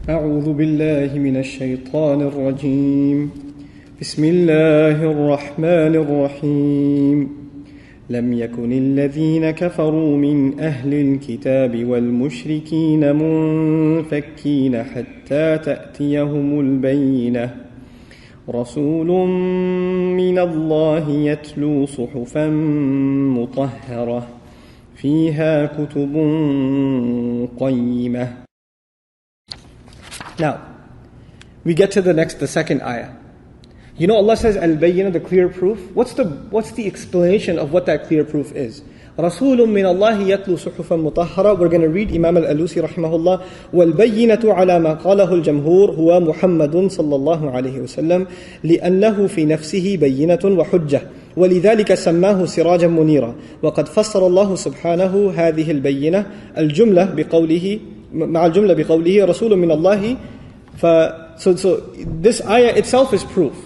أعوذ بالله من الشيطان الرجيم بسم الله الرحمن الرحيم لم يكن الذين كفروا من أهل الكتاب والمشركين منفكين حتى تأتيهم البينة رسول من الله يتلو صحفا مطهرة فيها كتب قيمة. Now, we get to the second ayah. You know, Allah says al-bayyinah, the clear proof. What's the explanation of what that clear proof is? رسول من الله يتلو صحفا مطهرة. We're going to read Imam al-Alusi رحمه الله. والبينة على ما قاله الجمهور هو محمد صلى الله عليه وسلم لأنه في نفسه بينة وحجة ولذلك سماه سراجا منيرا وقد فسر الله سبحانه هذه البينة الجملة بقوله مع الجملة بقوله رسول من الله. So this ayah itself is proof.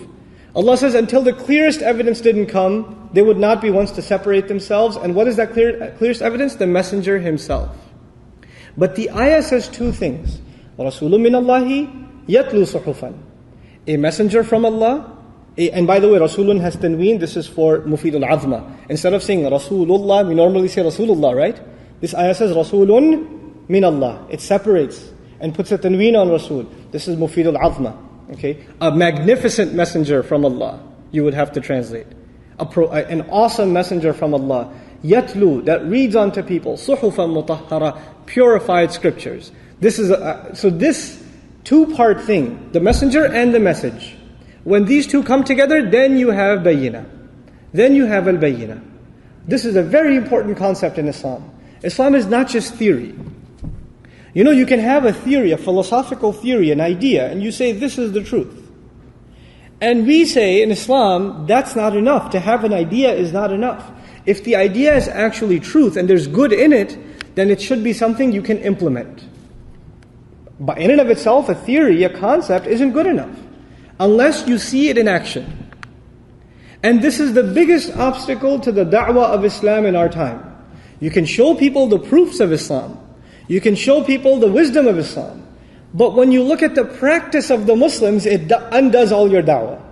Allah says until the clearest evidence didn't come, they would not be ones to separate themselves. And what is that clearest evidence? The messenger himself. But the ayah says two things. رَسُولٌ مِّنَ اللَّهِ يَتْلُو صُحُفًا. A messenger from Allah. And by the way, Rasulun has tanween. This is for Mufid al-Azma. Instead of saying Rasulullah, we normally say Rasulullah, right? This ayah says Rasulun min Allah. It separates and puts a tanween on Rasul. This is Mufid al-Azma. Okay, a magnificent messenger from Allah, you would have to translate. An awesome messenger from Allah. Yatlu, that reads onto people. Suhufan mutahhara, purified scriptures. This is so this two-part thing, the messenger and the message. When these two come together, then you have bayyinah. Then you have al-bayyinah. This is a very important concept in Islam. Islam is not just theory. You know, you can have a theory, a philosophical theory, an idea, and you say this is the truth. And we say in Islam, that's not enough. To have an idea is not enough. If the idea is actually truth and there's good in it, then it should be something you can implement. But in and of itself, a theory, a concept, isn't good enough unless you see it in action. And this is the biggest obstacle to the da'wah of Islam in our time. You can show people the proofs of Islam. You can show people the wisdom of Islam. But when you look at the practice of the Muslims, it undoes all your da'wah.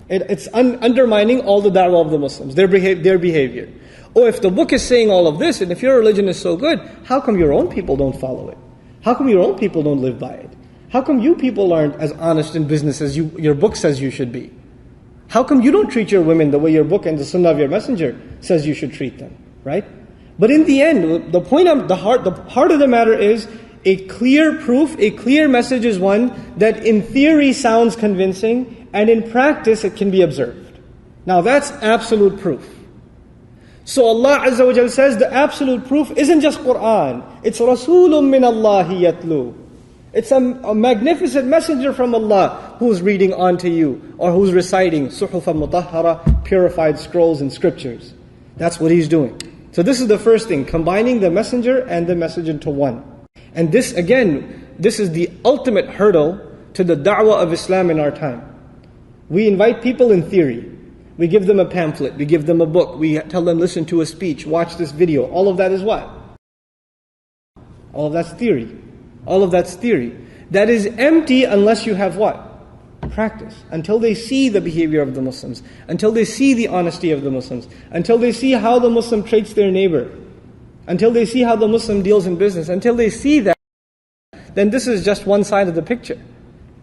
It's undermining all the da'wah of the Muslims, their behavior. Oh, if the book is saying all of this, and if your religion is so good, how come your own people don't follow it? How come your own people don't live by it? How come you people aren't as honest in business as your book says you should be? How come you don't treat your women the way your book and the sunnah of your messenger says you should treat them? Right? But in the end, the heart of the matter is a clear proof, a clear message is one that in theory sounds convincing, and in practice it can be observed. Now that's absolute proof. So Allah Azza wa Jal says the absolute proof isn't just Quran. It's Rasulun min Allahi yatlu. It's a magnificent messenger from Allah who's reading onto you, or who's reciting suhufa mutahhara, purified scrolls and scriptures. That's what he's doing. So this is the first thing, combining the messenger and the message into one. And this, again, this is the ultimate hurdle to the da'wah of Islam in our time. We invite people in theory. We give them a pamphlet, we give them a book, we tell them listen to a speech, watch this video. All of that is what? All of that's theory. All of that's theory. That is empty unless you have what? Practice. Until they see the behavior of the Muslims, until they see the honesty of the Muslims, until they see how the Muslim treats their neighbor, until they see how the Muslim deals in business, until they see that, then this is just one side of the picture.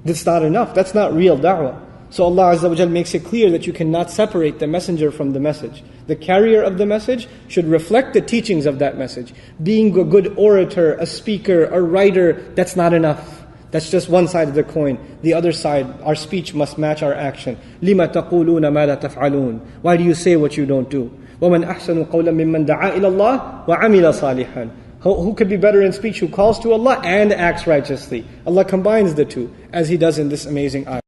That's not enough. That's not real da'wah. So Allah Azza wa Jal makes it clear that you cannot separate the messenger from the message. The carrier of the message should reflect the teachings of that message. Being a good orator, a speaker, a writer, that's not enough. That's just one side of the coin. The other side, our speech must match our action. لِمَ تَقُولُونَ مَا لَا تَفْعَلُونَ. Why do you say what you don't do? وَمَنْ أَحْسَنُ قَوْلًا مِمَّنْ دَعَا إِلَى اللَّهِ وَعَمِلَ صَالِحًا. Who could be better in speech? Who calls to Allah and acts righteously. Allah combines the two, as He does in this amazing ayah.